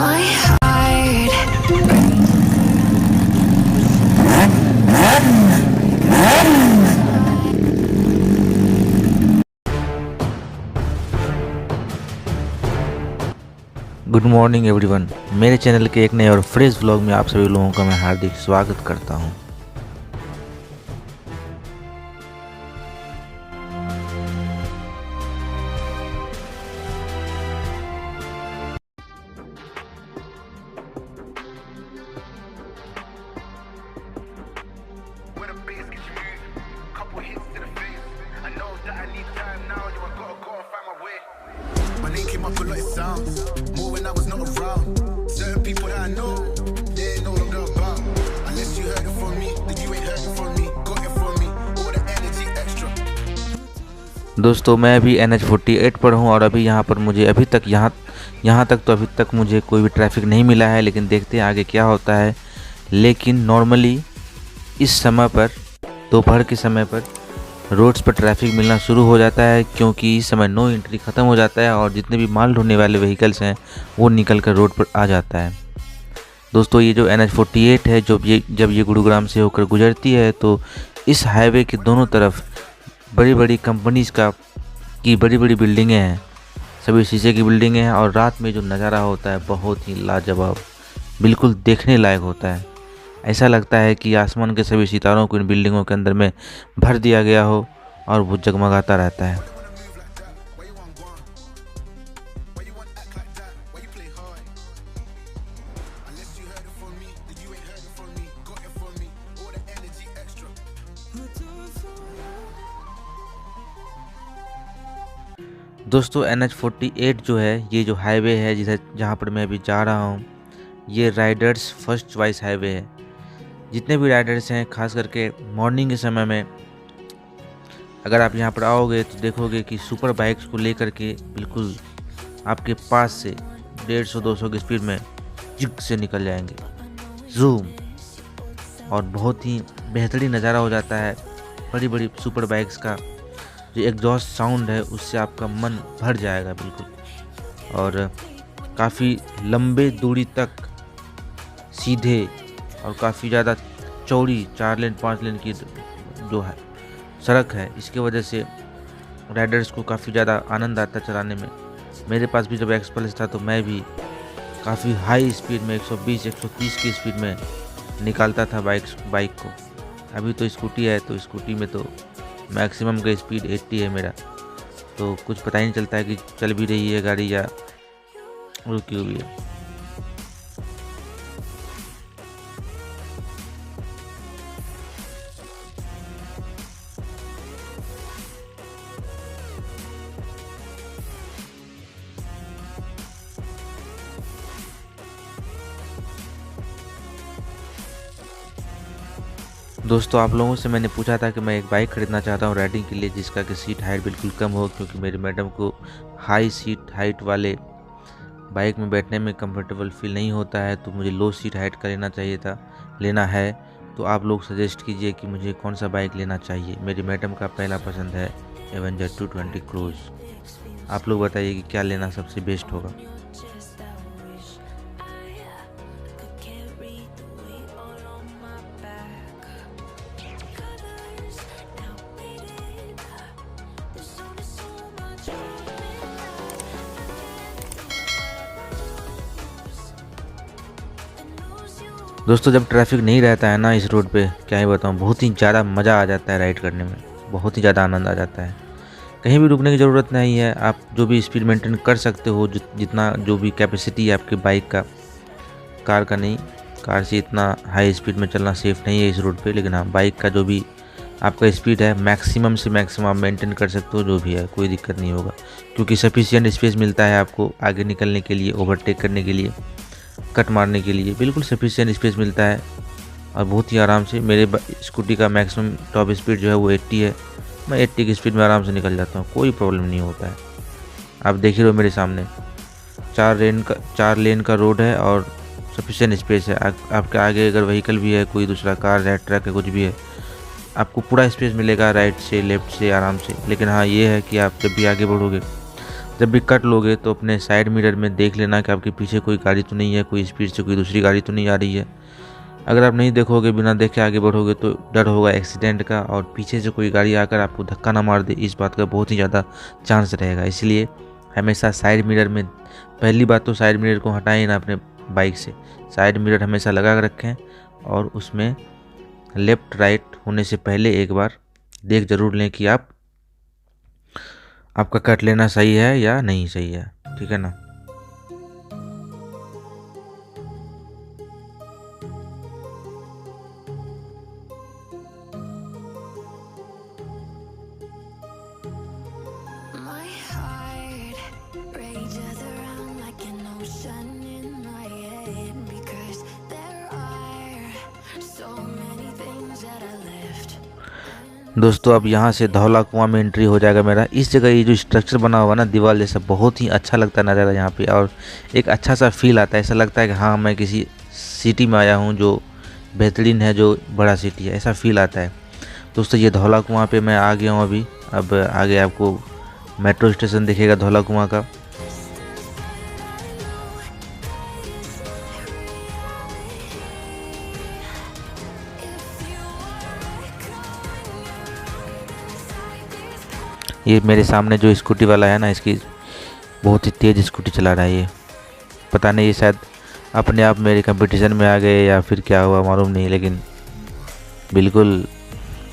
my heart. Good morning everyone, मेरे channel के एक नए और फ्रेश व्लॉग में आप सभी लोगों का मैं हार्दिक स्वागत करता हूं। My name came up a lot, it sounds more when I was not around. Certain people that I know, they ain't no longer about. Unless you heard it from me, then you ain't heard it from me. Got it from me, all the energy extra. दोस्तों, मैं अभी NH48 पर हूं और अभी यहाँ पर मुझे अभी तक मुझे कोई भी ट्रैफिक नहीं मिला है, लेकिन देखते हैं आगे क्या होता है। लेकिन नॉर्मली इस समय पर दोपहर के समय पर रोड्स पर ट्रैफिक मिलना शुरू हो जाता है, क्योंकि इस समय नो एंट्री ख़त्म हो जाता है और जितने भी माल ढोने वाले व्हीकल्स हैं वो निकल कर रोड पर आ जाता है। दोस्तों, ये जो NH48 है, जब ये गुरुग्राम से होकर गुजरती है तो इस हाईवे के दोनों तरफ बड़ी बड़ी कंपनीज़ की बड़ी बड़ी बिल्डिंगें हैं, सभी शीशे की बिल्डिंगें हैं और रात में जो नज़ारा होता है बहुत ही लाजवाब, बिल्कुल देखने लायक होता है। ऐसा लगता है कि आसमान के सभी सितारों को इन बिल्डिंगों के अंदर में भर दिया गया हो और वो जगमगाता रहता है। Why you wanna act like that? Why you play hard? Unless you heard it from me, then you ain't heard it from me. Got it from me, all the energy extra. दोस्तों, NH48 जो है, ये जो highway है जहाँ पर मैं अभी जा रहा हूँ, ये राइडर्स फर्स्ट चॉइस हाईवे है। जितने भी राइडर्स हैं, खास करके मॉर्निंग के समय में अगर आप यहाँ पर आओगे तो देखोगे कि सुपर बाइक्स को लेकर के बिल्कुल आपके पास से 150-200 की स्पीड में जिग से निकल जाएंगे, जूम, और बहुत ही बेहतरीन नज़ारा हो जाता है। बड़ी बड़ी सुपर बाइक्स का जो एग्जॉस्ट साउंड है उससे आपका मन भर जाएगा बिल्कुल, और काफ़ी लंबे दूरी तक सीधे और काफ़ी ज़्यादा चौड़ी 4 लेन 5 लेन की जो है सड़क है, इसके वजह से राइडर्स को काफ़ी ज़्यादा आनंद आता है चलाने में। मेरे पास भी जब एक्सप्रेस था तो मैं भी काफ़ी हाई स्पीड में 120-130 की स्पीड में निकालता था बाइक को। अभी तो स्कूटी है, तो स्कूटी में तो मैक्सिमम का स्पीड 80 है मेरा, तो कुछ पता ही नहीं चलता है कि चल भी रही है गाड़ी या रुकी हुई है। दोस्तों, आप लोगों से मैंने पूछा था कि मैं एक बाइक खरीदना चाहता हूँ राइडिंग के लिए, जिसका कि सीट हाइट बिल्कुल कम हो, क्योंकि मेरी मैडम को हाई सीट हाइट वाले बाइक में बैठने में कंफर्टेबल फील नहीं होता है, तो मुझे लो सीट हाइट का लेना है। तो आप लोग सजेस्ट कीजिए कि मुझे कौन सा बाइक लेना चाहिए। मेरी मैडम का पहला पसंद है एवेंजर 220 क्रूज। आप लोग बताइए कि क्या लेना सबसे बेस्ट होगा। दोस्तों, जब ट्रैफिक नहीं रहता है ना इस रोड पे, क्या ही बताऊँ, बहुत ही ज़्यादा मज़ा आ जाता है राइड करने में, बहुत ही ज़्यादा आनंद आ जाता है। कहीं भी रुकने की ज़रूरत नहीं है, आप जो भी स्पीड मेंटेन कर सकते हो, जितना जो भी कैपेसिटी है आपकी बाइक का, कार का नहीं, कार से इतना हाई स्पीड में चलना सेफ़ नहीं है इस रोड पे, लेकिन हाँ, बाइक का जो भी आपका स्पीड है मैक्सिमम से मैक्सिमम आप मेंटेन कर सकते हो, जो भी है कोई दिक्कत नहीं होगा, क्योंकि सफिशिएंट स्पेस मिलता है आपको आगे निकलने के लिए, ओवरटेक करने के लिए, कट मारने के लिए बिल्कुल सफिशिएंट स्पेस मिलता है और बहुत ही आराम से। मेरे स्कूटी का मैक्सिमम टॉप स्पीड जो है वो 80 है, मैं 80 की स्पीड में आराम से निकल जाता हूँ, कोई प्रॉब्लम नहीं होता है। आप देख ही रहे हो मेरे सामने 4 लेन का रोड है और सफिशिएंट स्पेस है। आपके आगे अगर व्हीकल भी है, कोई दूसरा कार है, ट्रक है, कुछ भी है, आपको पूरा स्पेस मिलेगा राइट से लेफ़्ट से आराम से। लेकिन हाँ, ये है कि आप जब भी आगे बढ़ोगे जब भी कट लोगे तो अपने साइड मिरर में देख लेना कि आपके पीछे कोई गाड़ी तो नहीं है, कोई स्पीड से कोई दूसरी गाड़ी तो नहीं आ रही है। अगर आप नहीं देखोगे, बिना देखे आगे बढ़ोगे तो डर होगा एक्सीडेंट का, और पीछे से कोई गाड़ी आकर आपको धक्का ना मार दे, इस बात का बहुत ही ज़्यादा चांस रहेगा। इसलिए हमेशा साइड मिरर में, पहली बात तो साइड मिरर को हटाएं ना अपने बाइक से, साइड मिरर हमेशा लगा कर रखें और उसमें लेफ़्ट राइट होने से पहले एक बार देख ज़रूर लें कि आपका कट लेना सही है या नहीं सही है, ठीक है ना। My heart rages around like an ocean in my head because there are so many things that I left. दोस्तों अब यहाँ से धौला कुआं में एंट्री हो जाएगा मेरा। इस जगह ये जो स्ट्रक्चर बना हुआ ना दीवार जैसा, बहुत ही अच्छा लगता है नज़ारा यहाँ पे, और एक अच्छा सा फील आता है। ऐसा लगता है कि हाँ मैं किसी सिटी में आया हूँ जो बेहतरीन है, जो बड़ा सिटी है, ऐसा फील आता है। दोस्तों ये धौला कुआं पे मैं आ गया हूँ अभी। अब आगे आपको मेट्रो स्टेशन दिखेगा धौला कुआं का। ये मेरे सामने जो स्कूटी वाला है ना, इसकी बहुत ही तेज़ स्कूटी चला रहा है ये। पता नहीं ये शायद अपने आप मेरे कंपटीशन में आ गए या फिर क्या हुआ मालूम नहीं, लेकिन बिल्कुल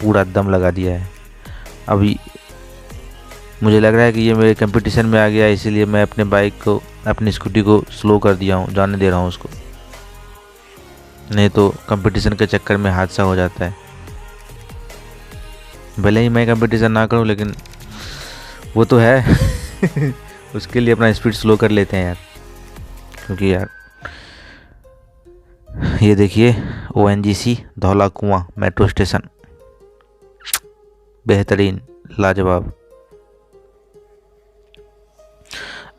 पूरा दम लगा दिया है। अभी मुझे लग रहा है कि ये मेरे कंपटीशन में आ गया, इसीलिए मैं अपने बाइक को, अपनी स्कूटी को स्लो कर दिया हूँ, जाने दे रहा हूँ उसको, नहीं तो कंपटीशन के चक्कर में हादसा हो जाता है। भले ही मैं कंपटीशन ना करूँ, लेकिन वो तो है उसके लिए अपना स्पीड स्लो कर लेते हैं यार, क्योंकि यार ये देखिए ONGC धौला कुआं मेट्रो स्टेशन, बेहतरीन, लाजवाब।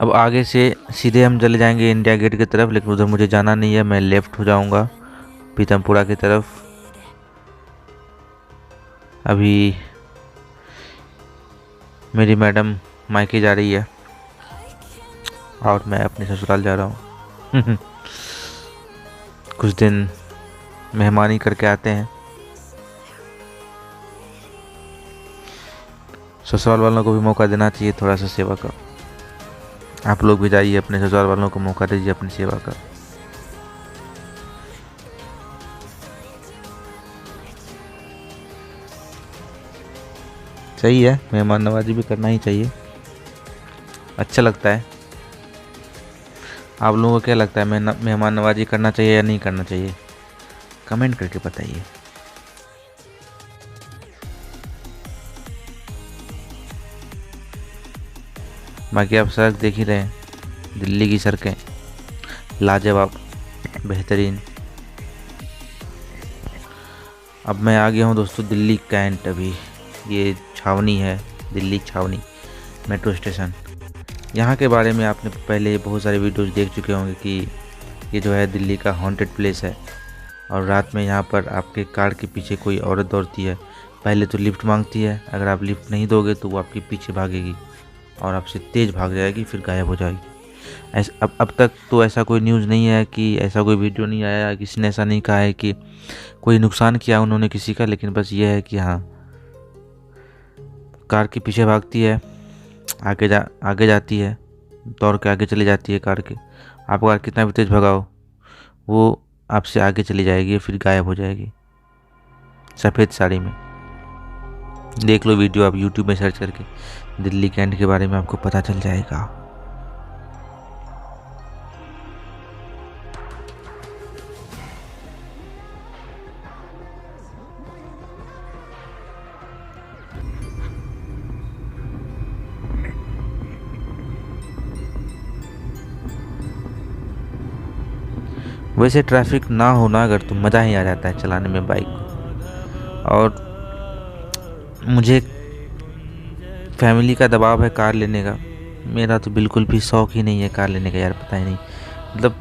अब आगे से सीधे हम चले जाएंगे इंडिया गेट की तरफ, लेकिन उधर मुझे जाना नहीं है, मैं लेफ़्ट हो जाऊंगा पीतमपुरा की तरफ। अभी मेरी मैडम मायके जा रही है और मैं अपने ससुराल जा रहा हूँ कुछ दिन मेहमानी करके आते हैं। ससुराल वालों को भी मौका देना चाहिए थोड़ा सा सेवा का। आप लोग भी जाइए, अपने ससुराल वालों को मौका दीजिए अपनी सेवा का। सही है, मेहमान नवाजी भी करना ही चाहिए, अच्छा लगता है। आप लोगों को क्या लगता है, मेहमान नवाजी करना चाहिए या नहीं करना चाहिए, कमेंट करके बताइए। बाकी आप सड़क देख ही रहे हैं, दिल्ली की सड़कें लाजवाब, बेहतरीन। अब मैं आ गया हूँ दोस्तों दिल्ली कैंट। अभी ये छावनी है, दिल्ली छावनी मेट्रो स्टेशन। यहाँ के बारे में आपने पहले बहुत सारे वीडियोस देख चुके होंगे कि ये जो है दिल्ली का हॉन्टेड प्लेस है, और रात में यहाँ पर आपके कार के पीछे कोई औरत दौड़ती है। पहले तो लिफ्ट मांगती है, अगर आप लिफ्ट नहीं दोगे तो वो आपके पीछे भागेगी और आपसे तेज़ भाग जाएगी, फिर गायब हो जाएगी। अब तक तो ऐसा कोई न्यूज़ नहीं है कि ऐसा कोई वीडियो नहीं आया, किसी ने ऐसा नहीं कहा है कि कोई नुकसान किया उन्होंने किसी का, लेकिन बस ये है कि हाँ कार के पीछे भागती है, आगे जाती है, दौड़ के आगे चली जाती है कार के। आप कार कितना भी तेज़ भगाओ वो आपसे आगे चली जाएगी, फिर गायब हो जाएगी सफ़ेद साड़ी में। देख लो वीडियो आप यूट्यूब में सर्च करके, दिल्ली कैंट के बारे में आपको पता चल जाएगा। वैसे ट्रैफिक ना होना अगर तो मज़ा ही आ जाता है चलाने में बाइक को। और मुझे फैमिली का दबाव है कार लेने का, मेरा तो बिल्कुल भी शौक़ ही नहीं है कार लेने का यार, पता ही नहीं। मतलब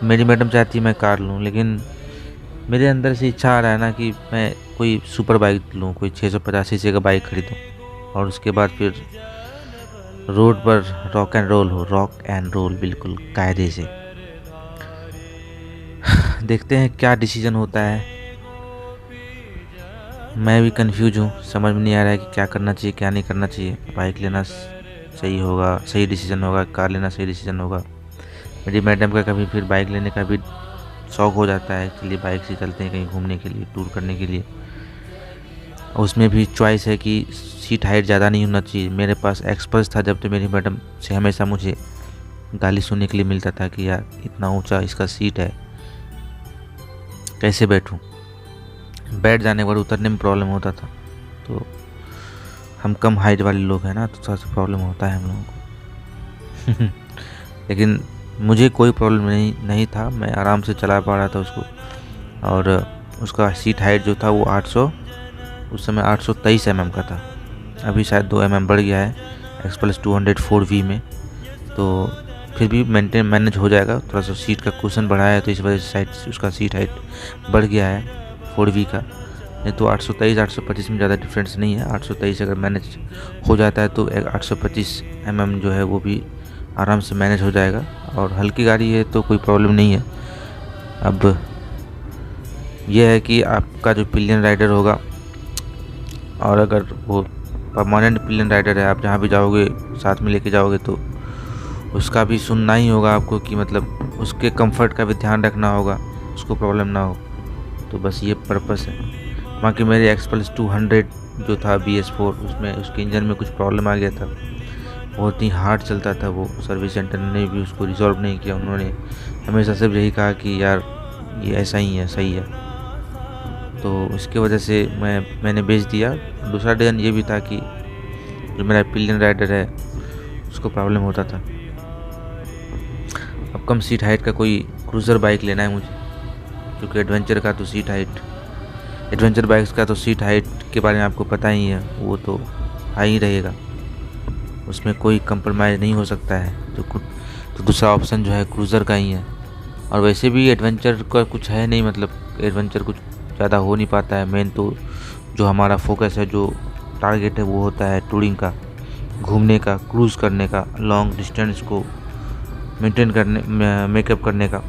मेरी मैडम चाहती है मैं कार लूँ, लेकिन मेरे अंदर से इच्छा आ रहा है ना कि मैं कोई सुपर बाइक लूँ, कोई 650 सीसी का बाइक खरीदूँ और उसके बाद फिर रोड पर रॉक एंड रोल हो, रॉक एंड रोल बिल्कुल कायदे से। देखते हैं क्या डिसीजन होता है। मैं भी कंफ्यूज हूँ, समझ में नहीं आ रहा है कि क्या करना चाहिए क्या नहीं करना चाहिए। बाइक लेना सही होगा, सही डिसीजन होगा, कार लेना सही डिसीजन होगा। मेरी मैडम का कभी फिर बाइक लेने का भी शौक़ हो जाता है, चलिए बाइक से चलते हैं कहीं घूमने के लिए, टूर करने के लिए। उसमें भी चॉइस है कि सीट हाइट ज़्यादा नहीं होना चाहिए। मेरे पास एक्सपल्स था जब, तो मेरी मैडम से हमेशा मुझे गाली सुनने के लिए मिलता था कि यार इतना ऊंचा इसका सीट है, कैसे बैठूं। बैठ जाने के बाद उतरने में प्रॉब्लम होता था। तो हम कम हाइट वाले लोग हैं ना, तो थोड़ा सा प्रॉब्लम होता है हम लोगों को। लेकिन मुझे कोई प्रॉब्लम नहीं था, मैं आराम से चला पा रहा था उसको। और उसका सीट हाइट जो था वो 800, उस समय 823 mm का था। अभी शायद 2 mm बढ़ गया है एक्सप्रेस 204V में, तो फिर भी मैनेज हो जाएगा। थोड़ा सा सीट का कुशन बढ़ाया है तो इस वजह से उसका सीट हाइट बढ़ गया है 4V का। नहीं तो 823 825 में ज़्यादा डिफरेंस नहीं है। 823 अगर मैनेज हो जाता है तो 825 mm जो है वो भी आराम से मैनेज हो जाएगा। और हल्की गाड़ी है तो कोई प्रॉब्लम नहीं है। अब यह है कि आपका जो पिलियन राइडर होगा, और अगर वो परमानेंट पिलियन राइडर है, आप जहाँ भी जाओगे साथ में लेके जाओगे, तो उसका भी सुनना ही होगा आपको कि मतलब उसके कंफर्ट का भी ध्यान रखना होगा, उसको प्रॉब्लम ना हो। तो बस ये पर्पस है। बाकी मेरे एक्सपल्स 200 जो था BS4, उसमें उसके इंजन में कुछ प्रॉब्लम आ गया था, बहुत ही हार्ड चलता था वो। सर्विस सेंटर ने भी उसको रिजॉल्व नहीं किया। उन्होंने हमेशा सिर्फ यही कहा कि यार ये ऐसा ही है, सही है। तो इसके वजह से मैंने बेच दिया। दूसरा रीज़न ये भी था कि जो मेरा पिलियन राइडर है उसको प्रॉब्लम होता था। अब कम सीट हाइट का कोई क्रूज़र बाइक लेना है मुझे, क्योंकि एडवेंचर बाइक्स का तो सीट हाइट के बारे में आपको पता ही है, वो तो हाई ही रहेगा, उसमें कोई कंप्रोमाइज़ नहीं हो सकता है। तो दूसरा ऑप्शन जो है क्रूज़र का ही है। और वैसे भी एडवेंचर का कुछ है नहीं, मतलब एडवेंचर कुछ ज़्यादा हो नहीं पाता है। मेन तो जो हमारा फोकस है, जो टारगेट है, वो होता है टूरिंग का, घूमने का, क्रूज़ करने का, लॉन्ग डिस्टेंस को मेंटेन करने, मेकअप करने का,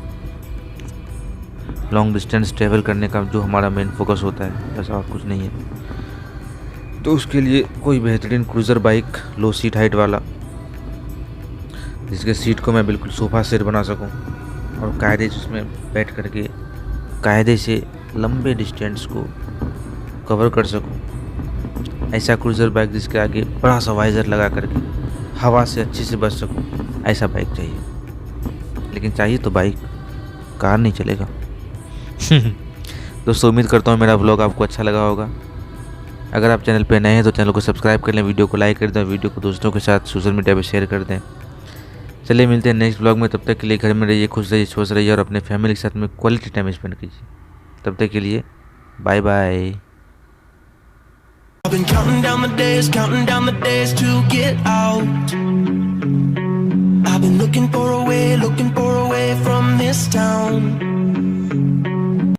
लॉन्ग डिस्टेंस ट्रैवल करने का जो हमारा मेन फोकस होता है, बस और कुछ नहीं है। तो उसके लिए कोई बेहतरीन क्रूज़र बाइक लो सीट हाइट वाला, जिसके सीट को मैं बिल्कुल सोफ़ा सेट बना सकूं और कायदे से उसमें बैठ करके कायदे से लंबे डिस्टेंस को कवर कर सकूं। ऐसा क्रूज़र बाइक जिसके आगे बड़ा सा वाइज़र लगा करके हवा से अच्छे से बच सकूं, ऐसा बाइक चाहिए। लेकिन चाहिए तो बाइक, कार नहीं चलेगा। दोस्तों उम्मीद करता हूँ मेरा व्लॉग आपको अच्छा लगा होगा। अगर आप चैनल पे नए हैं तो चैनल को सब्सक्राइब कर लें, वीडियो को लाइक कर दें, वीडियो को दोस्तों के साथ सोशल मीडिया पे शेयर कर दें। चलिए मिलते हैं नेक्स्ट व्लॉग में। तब तक के लिए घर में रहिए, खुश रहिए, स्वस्थ रहिए और अपने फैमिली के साथ में क्वालिटी टाइम स्पेंड कीजिए। तब तक के लिए bye bye. I've been counting down the days to get out. I've been looking for a way from this town.